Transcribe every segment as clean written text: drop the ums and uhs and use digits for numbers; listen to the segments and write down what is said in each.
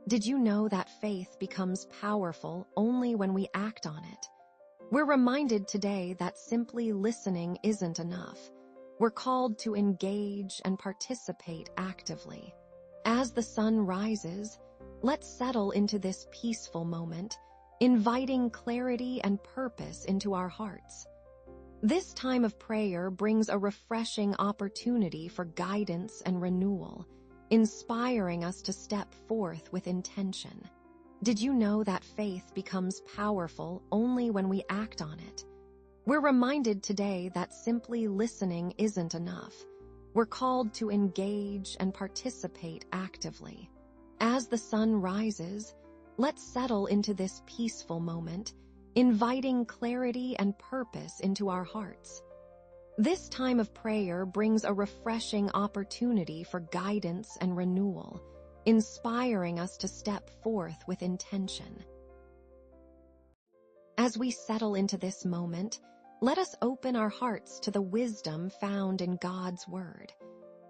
Did you know that faith becomes powerful only when we act on it? We're reminded today that simply listening isn't enough. We're called to engage and participate actively. As the sun rises, let's settle into this peaceful moment, inviting clarity and purpose into our hearts. This time of prayer brings a refreshing opportunity for guidance and renewal, inspiring us to step forth with intention. Did you know that faith becomes powerful only when we act on it? We're reminded today that simply listening isn't enough. We're called to engage and participate actively. As the sun rises, let's settle into this peaceful moment, inviting clarity and purpose into our hearts. This time of prayer brings a refreshing opportunity for guidance and renewal, inspiring us to step forth with intention. As we settle into this moment, let us open our hearts to the wisdom found in God's Word.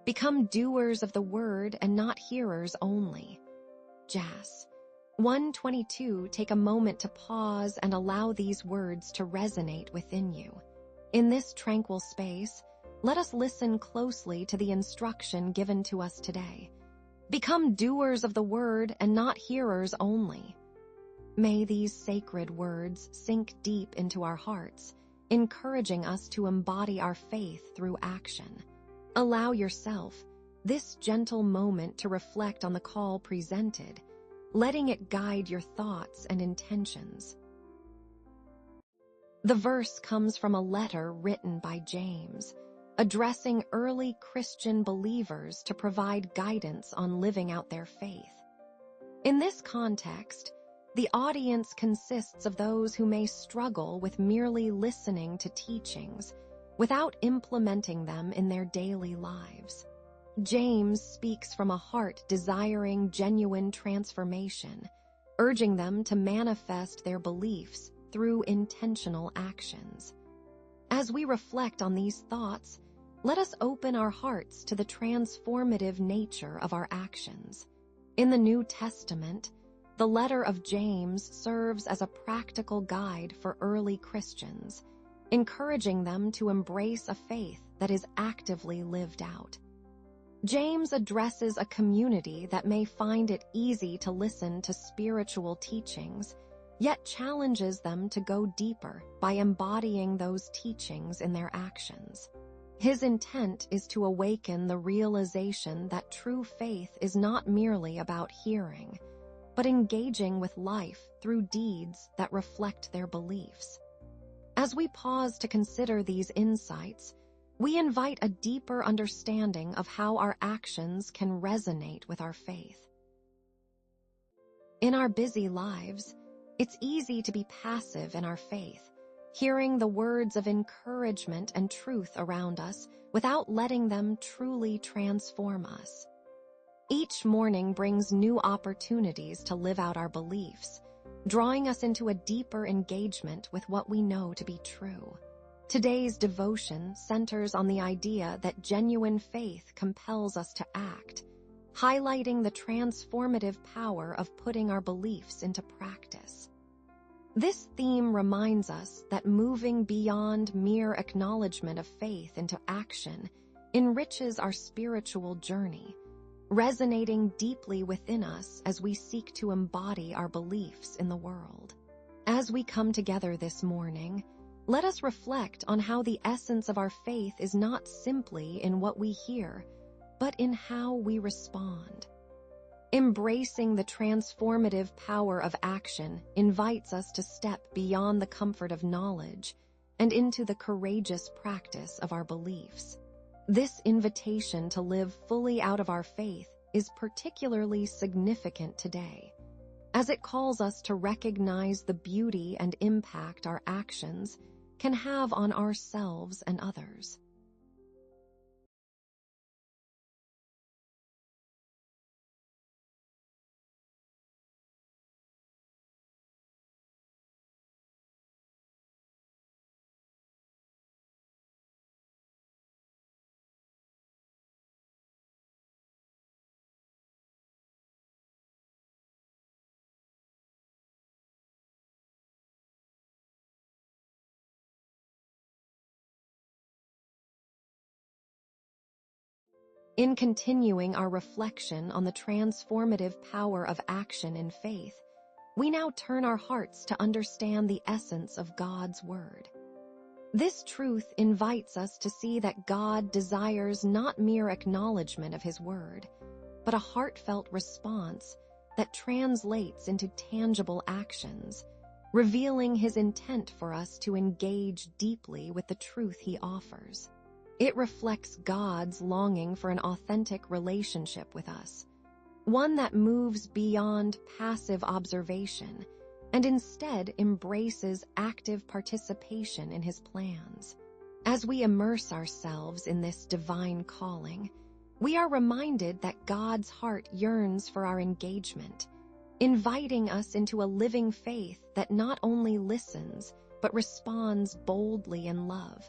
Become doers of the Word and not hearers only. Jas. 1:22. Take a moment to pause and allow these words to resonate within you. In this tranquil space, let us listen closely to the instruction given to us today. Become doers of the Word and not hearers only. May these sacred words sink deep into our hearts, encouraging us to embody our faith through action. Allow yourself this gentle moment to reflect on the call presented, letting it guide your thoughts and intentions. The verse comes from a letter written by James, addressing early Christian believers to provide guidance on living out their faith. In this context, the audience consists of those who may struggle with merely listening to teachings without implementing them in their daily lives. James speaks from a heart desiring genuine transformation, urging them to manifest their beliefs through intentional actions. As we reflect on these thoughts, let us open our hearts to the transformative nature of our actions. In the New Testament, the letter of James serves as a practical guide for early Christians, encouraging them to embrace a faith that is actively lived out. James addresses a community that may find it easy to listen to spiritual teachings, yet challenges them to go deeper by embodying those teachings in their actions. His intent is to awaken the realization that true faith is not merely about hearing, but engaging with life through deeds that reflect their beliefs. As we pause to consider these insights, we invite a deeper understanding of how our actions can resonate with our faith. In our busy lives, it's easy to be passive in our faith, hearing the words of encouragement and truth around us without letting them truly transform us. Each morning brings new opportunities to live out our beliefs, drawing us into a deeper engagement with what we know to be true. Today's devotion centers on the idea that genuine faith compels us to act, highlighting the transformative power of putting our beliefs into practice. This theme reminds us that moving beyond mere acknowledgement of faith into action enriches our spiritual journey, resonating deeply within us as we seek to embody our beliefs in the world. As we come together this morning, let us reflect on how the essence of our faith is not simply in what we hear, but in how we respond. Embracing the transformative power of action invites us to step beyond the comfort of knowledge and into the courageous practice of our beliefs. This invitation to live fully out of our faith is particularly significant today, as it calls us to recognize the beauty and impact our actions can have on ourselves and others. In continuing our reflection on the transformative power of action in faith, we now turn our hearts to understand the essence of God's Word. This truth invites us to see that God desires not mere acknowledgement of His Word, but a heartfelt response that translates into tangible actions, revealing His intent for us to engage deeply with the truth He offers. It reflects God's longing for an authentic relationship with us, one that moves beyond passive observation and instead embraces active participation in His plans. As we immerse ourselves in this divine calling, we are reminded that God's heart yearns for our engagement, inviting us into a living faith that not only listens, but responds boldly in love,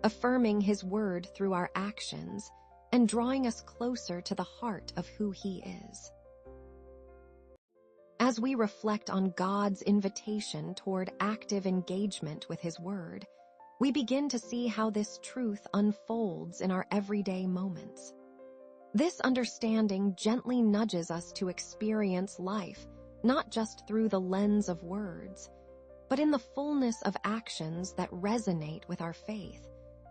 affirming His Word through our actions and drawing us closer to the heart of who He is. As we reflect on God's invitation toward active engagement with His Word, we begin to see how this truth unfolds in our everyday moments. This understanding gently nudges us to experience life not just through the lens of words, but in the fullness of actions that resonate with our faith,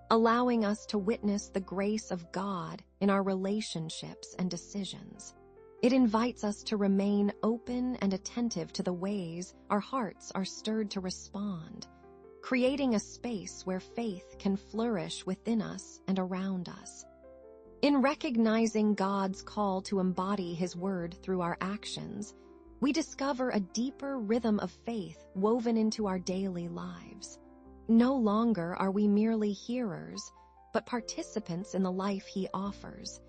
allowing us to witness the grace of God in our relationships and decisions. It invites us to remain open and attentive to the ways our hearts are stirred to respond, creating a space where faith can flourish within us and around us. In recognizing God's call to embody His Word through our actions, we discover a deeper rhythm of faith woven into our daily lives. No longer are we merely hearers, but participants in the life He offers,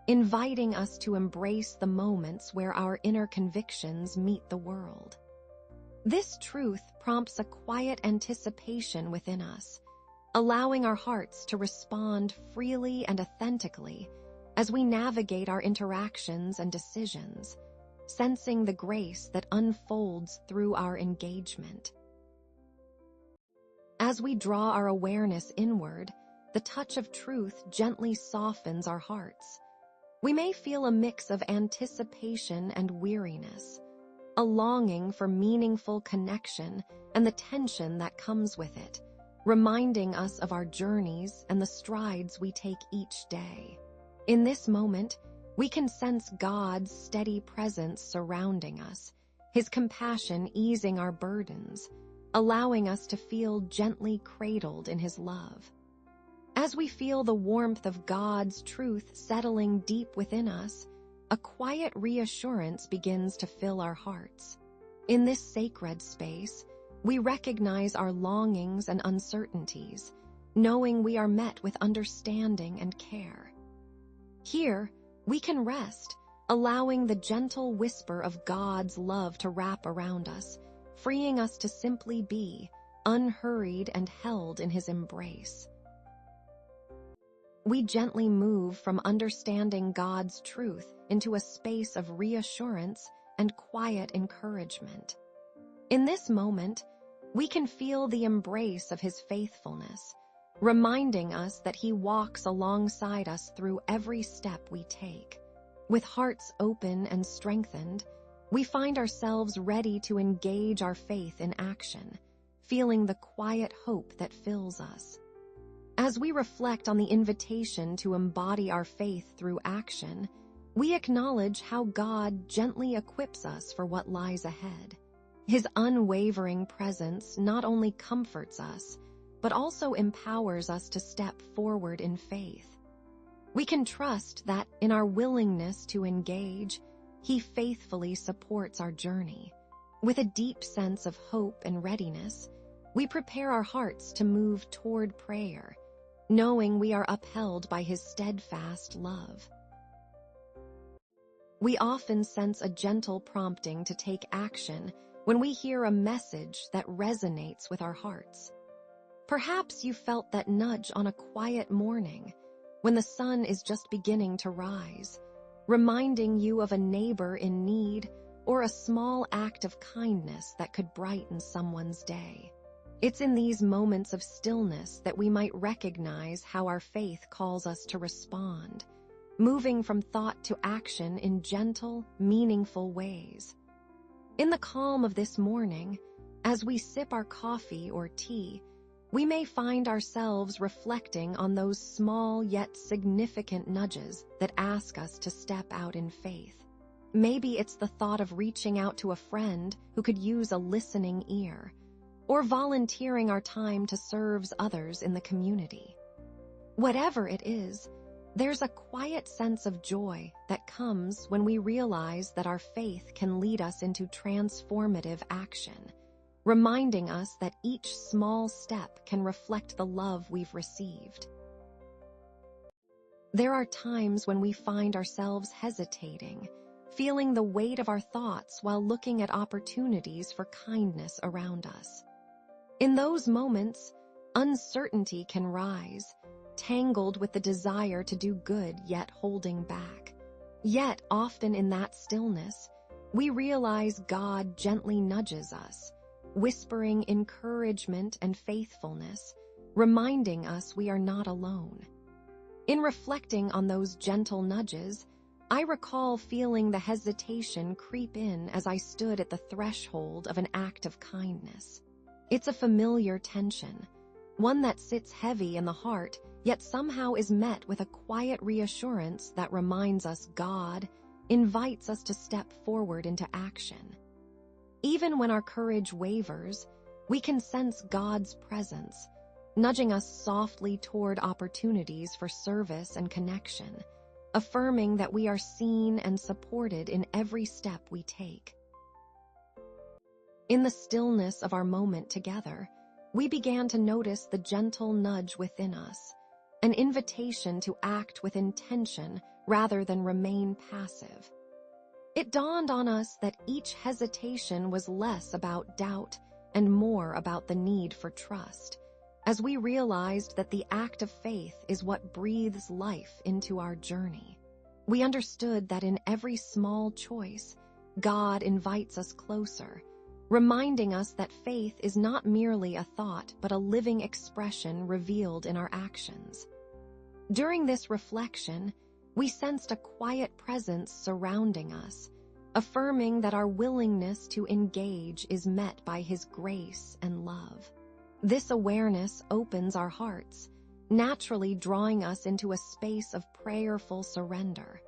inviting us to embrace the moments where our inner convictions meet the world. This truth prompts a quiet anticipation within us, allowing our hearts to respond freely and authentically as we navigate our interactions and decisions, sensing the grace that unfolds through our engagement. As we draw our awareness inward, the touch of truth gently softens our hearts. We may feel a mix of anticipation and weariness, a longing for meaningful connection and the tension that comes with it, reminding us of our journeys and the strides we take each day. In this moment, we can sense God's steady presence surrounding us, His compassion easing our burdens, allowing us to feel gently cradled in His love. As we feel the warmth of God's truth settling deep within us, a quiet reassurance begins to fill our hearts. In this sacred space, we recognize our longings and uncertainties, knowing we are met with understanding and care. Here, we can rest, allowing the gentle whisper of God's love to wrap around us, freeing us to simply be, unhurried and held in His embrace. We gently move from understanding God's truth into a space of reassurance and quiet encouragement. In this moment, we can feel the embrace of His faithfulness, reminding us that He walks alongside us through every step we take. With hearts open and strengthened, we find ourselves ready to engage our faith in action, feeling the quiet hope that fills us. As we reflect on the invitation to embody our faith through action, we acknowledge how God gently equips us for what lies ahead. His unwavering presence not only comforts us, but also empowers us to step forward in faith. We can trust that in our willingness to engage, He faithfully supports our journey. With a deep sense of hope and readiness, we prepare our hearts to move toward prayer, knowing we are upheld by His steadfast love. We often sense a gentle prompting to take action when we hear a message that resonates with our hearts. Perhaps you felt that nudge on a quiet morning when the sun is just beginning to rise, reminding you of a neighbor in need or a small act of kindness that could brighten someone's day. It's in these moments of stillness that we might recognize how our faith calls us to respond, moving from thought to action in gentle, meaningful ways. In the calm of this morning, as we sip our coffee or tea, we may find ourselves reflecting on those small yet significant nudges that ask us to step out in faith. Maybe it's the thought of reaching out to a friend who could use a listening ear, or volunteering our time to serve others in the community. Whatever it is, there's a quiet sense of joy that comes when we realize that our faith can lead us into transformative action, reminding us that each small step can reflect the love we've received. There are times when we find ourselves hesitating, feeling the weight of our thoughts while looking at opportunities for kindness around us. In those moments, uncertainty can rise, tangled with the desire to do good yet holding back. Yet, often in that stillness, we realize God gently nudges us, whispering encouragement and faithfulness, reminding us we are not alone. In reflecting on those gentle nudges, I recall feeling the hesitation creep in as I stood at the threshold of an act of kindness. It's a familiar tension, one that sits heavy in the heart, yet somehow is met with a quiet reassurance that reminds us God invites us to step forward into action. Even when our courage wavers, we can sense God's presence, nudging us softly toward opportunities for service and connection, affirming that we are seen and supported in every step we take. In the stillness of our moment together, we began to notice the gentle nudge within us, an invitation to act with intention rather than remain passive. It dawned on us that each hesitation was less about doubt and more about the need for trust, as we realized that the act of faith is what breathes life into our journey. We understood that in every small choice, God invites us closer, reminding us that faith is not merely a thought but a living expression revealed in our actions. During this reflection, we sensed a quiet presence surrounding us, affirming that our willingness to engage is met by His grace and love. This awareness opens our hearts, naturally drawing us into a space of prayerful surrender.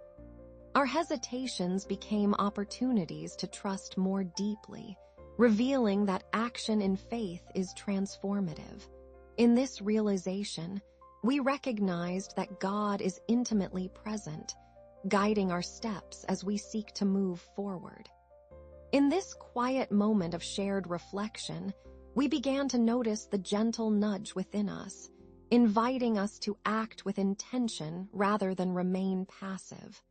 Our hesitations became opportunities to trust more deeply, revealing that action in faith is transformative. In this realization, we recognized that God is intimately present, guiding our steps as we seek to move forward. In this quiet moment of shared reflection, we began to notice the gentle nudge within us, inviting us to act with intention rather than remain passive.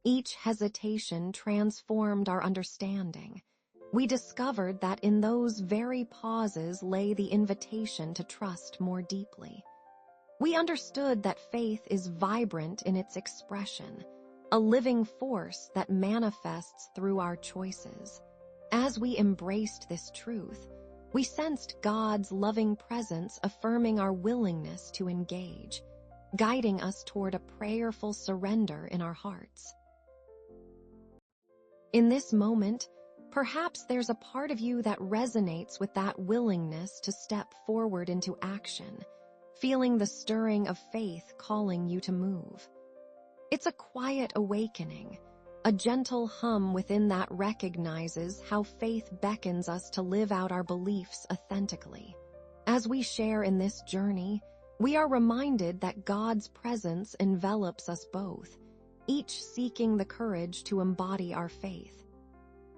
Each hesitation transformed our understanding. We discovered that in those very pauses lay the invitation to trust more deeply. We understood that faith is vibrant in its expression, a living force that manifests through our choices. As we embraced this truth, we sensed God's loving presence affirming our willingness to engage, guiding us toward a prayerful surrender in our hearts. In this moment, perhaps there's a part of you that resonates with that willingness to step forward into action, feeling the stirring of faith calling you to move. It's a quiet awakening, a gentle hum within that recognizes how faith beckons us to live out our beliefs authentically. As we share in this journey, we are reminded that God's presence envelops us both, each seeking the courage to embody our faith.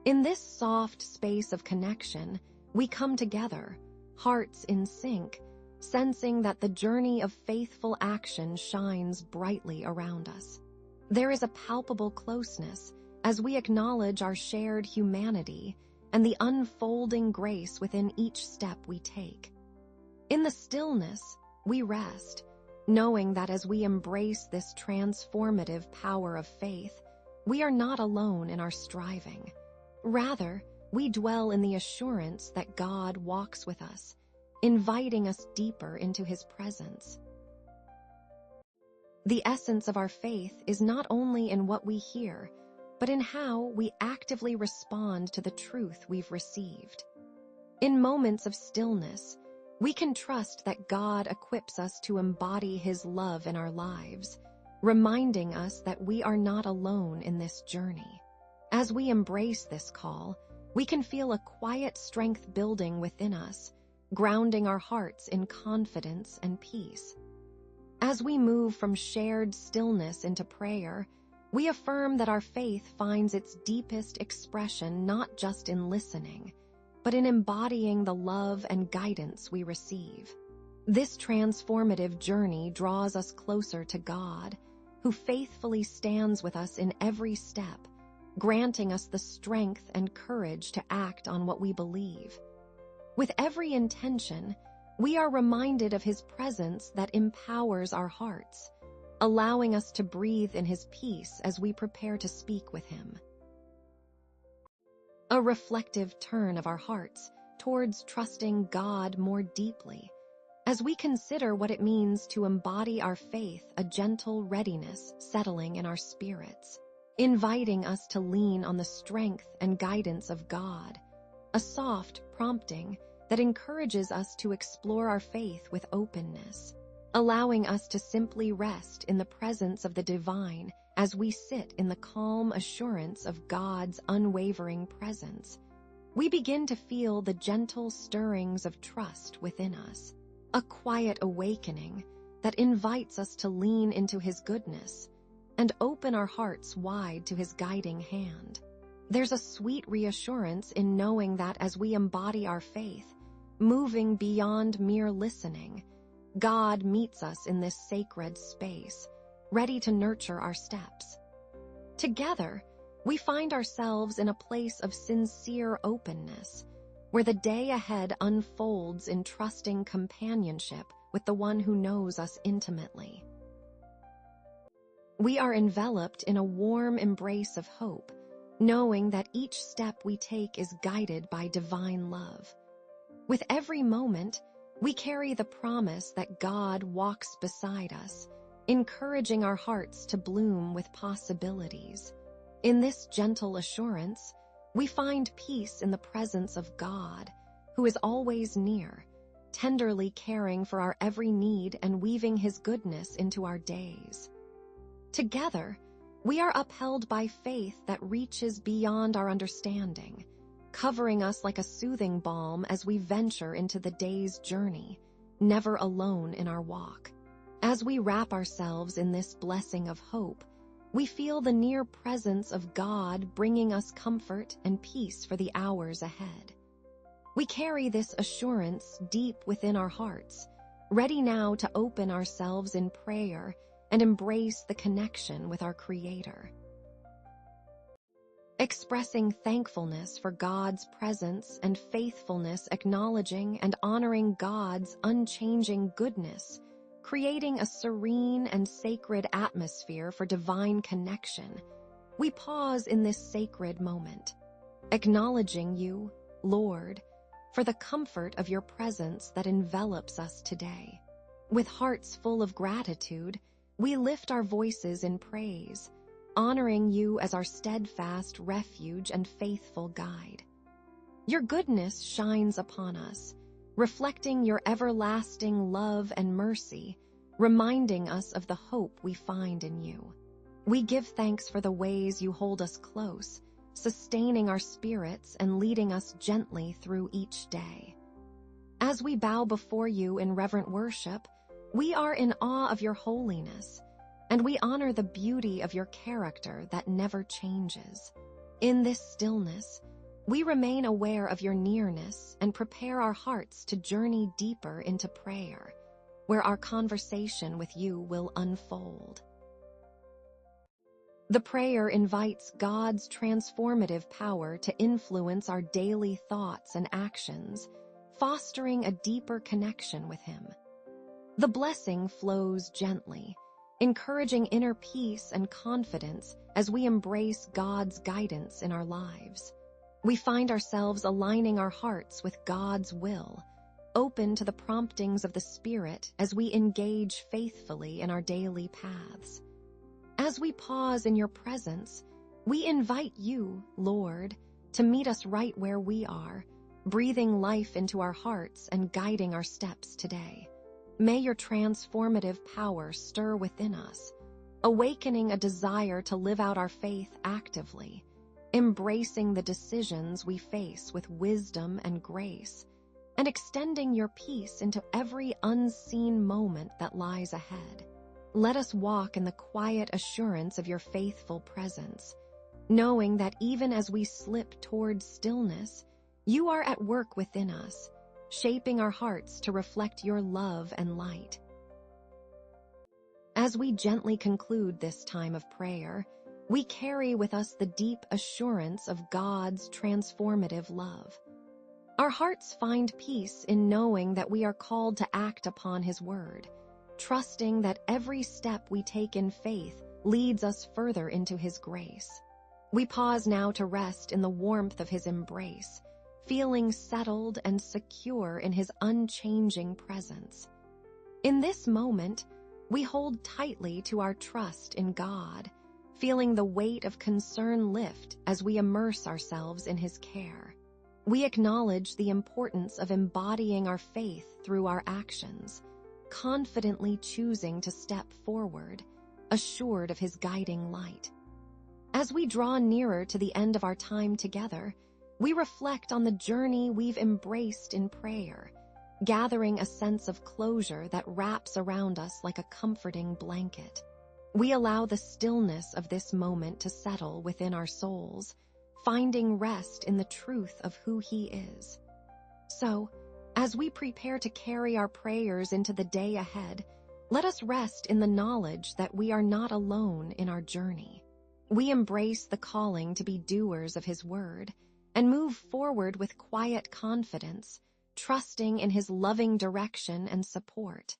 In this soft space of connection, we come together, hearts in sync, sensing that the journey of faithful action shines brightly around us. There is a palpable closeness as we acknowledge our shared humanity and the unfolding grace within each step we take. In the stillness, we rest, knowing that as we embrace this transformative power of faith, we are not alone in our striving. Rather, we dwell in the assurance that God walks with us, inviting us deeper into His presence. The essence of our faith is not only in what we hear, but in how we actively respond to the truth we've received. In moments of stillness, we can trust that God equips us to embody His love in our lives, reminding us that we are not alone in this journey. As we embrace this call, we can feel a quiet strength building within us, grounding our hearts in confidence and peace. As we move from shared stillness into prayer, we affirm that our faith finds its deepest expression not just in listening, but in embodying the love and guidance we receive. This transformative journey draws us closer to God, who faithfully stands with us in every step, granting us the strength and courage to act on what we believe. With every intention, we are reminded of His presence that empowers our hearts, allowing us to breathe in His peace as we prepare to speak with Him. A reflective turn of our hearts towards trusting God more deeply. As we consider what it means to embody our faith, a gentle readiness settling in our spirits, inviting us to lean on the strength and guidance of God, a soft prompting that encourages us to explore our faith with openness, allowing us to simply rest in the presence of the divine as we sit in the calm assurance of God's unwavering presence. We begin to feel the gentle stirrings of trust within us, a quiet awakening that invites us to lean into His goodness and open our hearts wide to His guiding hand. There's a sweet reassurance in knowing that as we embody our faith, moving beyond mere listening, God meets us in this sacred space, ready to nurture our steps. Together, we find ourselves in a place of sincere openness, where the day ahead unfolds in trusting companionship with the one who knows us intimately. We are enveloped in a warm embrace of hope, knowing that each step we take is guided by divine love. With every moment, we carry the promise that God walks beside us, encouraging our hearts to bloom with possibilities. In this gentle assurance, we find peace in the presence of God, who is always near, tenderly caring for our every need and weaving His goodness into our days. Together, we are upheld by faith that reaches beyond our understanding, covering us like a soothing balm as we venture into the day's journey, never alone in our walk. As we wrap ourselves in this blessing of hope, we feel the near presence of God bringing us comfort and peace for the hours ahead. We carry this assurance deep within our hearts, ready now to open ourselves in prayer and embrace the connection with our Creator. Expressing thankfulness for God's presence and faithfulness, acknowledging and honoring God's unchanging goodness, creating a serene and sacred atmosphere for divine connection, we pause in this sacred moment, acknowledging You, Lord, for the comfort of Your presence that envelops us today. With hearts full of gratitude, we lift our voices in praise, honoring You as our steadfast refuge and faithful guide. Your goodness shines upon us, reflecting Your everlasting love and mercy, reminding us of the hope we find in You. We give thanks for the ways You hold us close, sustaining our spirits and leading us gently through each day. As we bow before You in reverent worship, we are in awe of Your holiness, and we honor the beauty of Your character that never changes. In this stillness, we remain aware of Your nearness and prepare our hearts to journey deeper into prayer, where our conversation with You will unfold. The prayer invites God's transformative power to influence our daily thoughts and actions, fostering a deeper connection with Him. The blessing flows gently, encouraging inner peace and confidence as we embrace God's guidance in our lives. We find ourselves aligning our hearts with God's will, open to the promptings of the Spirit as we engage faithfully in our daily paths. As we pause in your presence, we invite you, Lord, to meet us right where we are, breathing life into our hearts and guiding our steps today. May your transformative power stir within us, awakening a desire to live out our faith actively, embracing the decisions we face with wisdom and grace, and extending your peace into every unseen moment that lies ahead. Let us walk in the quiet assurance of your faithful presence, knowing that even as we slip toward stillness, you are at work within us, shaping our hearts to reflect your love and light. As we gently conclude this time of prayer, we carry with us the deep assurance of God's transformative love. Our hearts find peace in knowing that we are called to act upon His word, trusting that every step we take in faith leads us further into His grace. We pause now to rest in the warmth of His embrace, feeling settled and secure in His unchanging presence. In this moment, we hold tightly to our trust in God, feeling the weight of concern lift as we immerse ourselves in His care. We acknowledge the importance of embodying our faith through our actions, confidently choosing to step forward, assured of His guiding light. As we draw nearer to the end of our time together, we reflect on the journey we've embraced in prayer, gathering a sense of closure that wraps around us like a comforting blanket. We allow the stillness of this moment to settle within our souls, finding rest in the truth of who He is. So, as we prepare to carry our prayers into the day ahead, let us rest in the knowledge that we are not alone in our journey. We embrace the calling to be doers of His word and move forward with quiet confidence, trusting in His loving direction and support.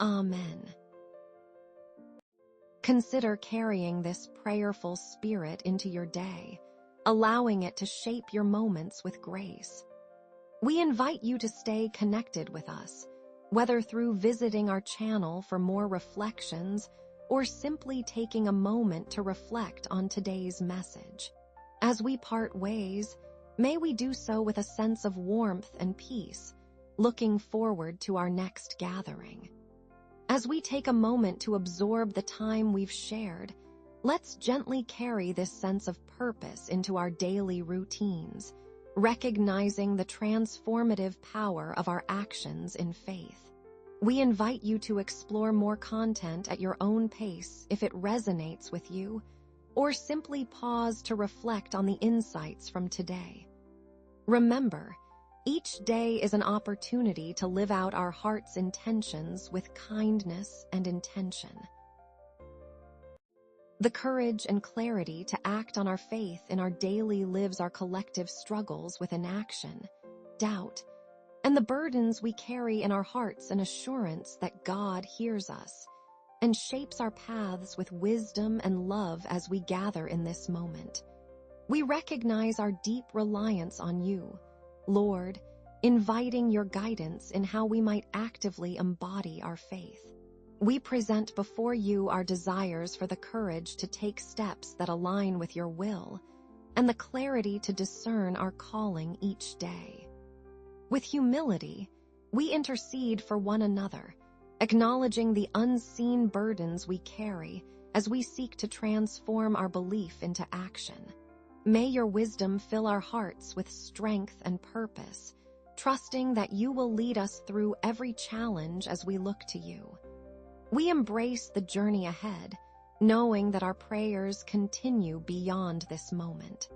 Amen. Consider carrying this prayerful spirit into your day, allowing it to shape your moments with grace. We invite you to stay connected with us, whether through visiting our channel for more reflections or simply taking a moment to reflect on today's message. As we part ways, may we do so with a sense of warmth and peace, looking forward to our next gathering. As we take a moment to absorb the time we've shared, let's gently carry this sense of purpose into our daily routines, recognizing the transformative power of our actions in faith. We invite you to explore more content at your own pace if it resonates with you, or simply pause to reflect on the insights from today. Remember, each day is an opportunity to live out our heart's intentions with kindness and intention. The courage and clarity to act on our faith in our daily lives, our collective struggles with inaction, doubt, and the burdens we carry in our hearts, an assurance that God hears us and shapes our paths with wisdom and love as we gather in this moment. We recognize our deep reliance on you, Lord, inviting your guidance in how we might actively embody our faith. We present before you our desires for the courage to take steps that align with your will and the clarity to discern our calling each day. With humility, we intercede for one another, acknowledging the unseen burdens we carry as we seek to transform our belief into action. May your wisdom fill our hearts with strength and purpose, trusting that you will lead us through every challenge as we look to you. We embrace the journey ahead, knowing that our prayers continue beyond this moment.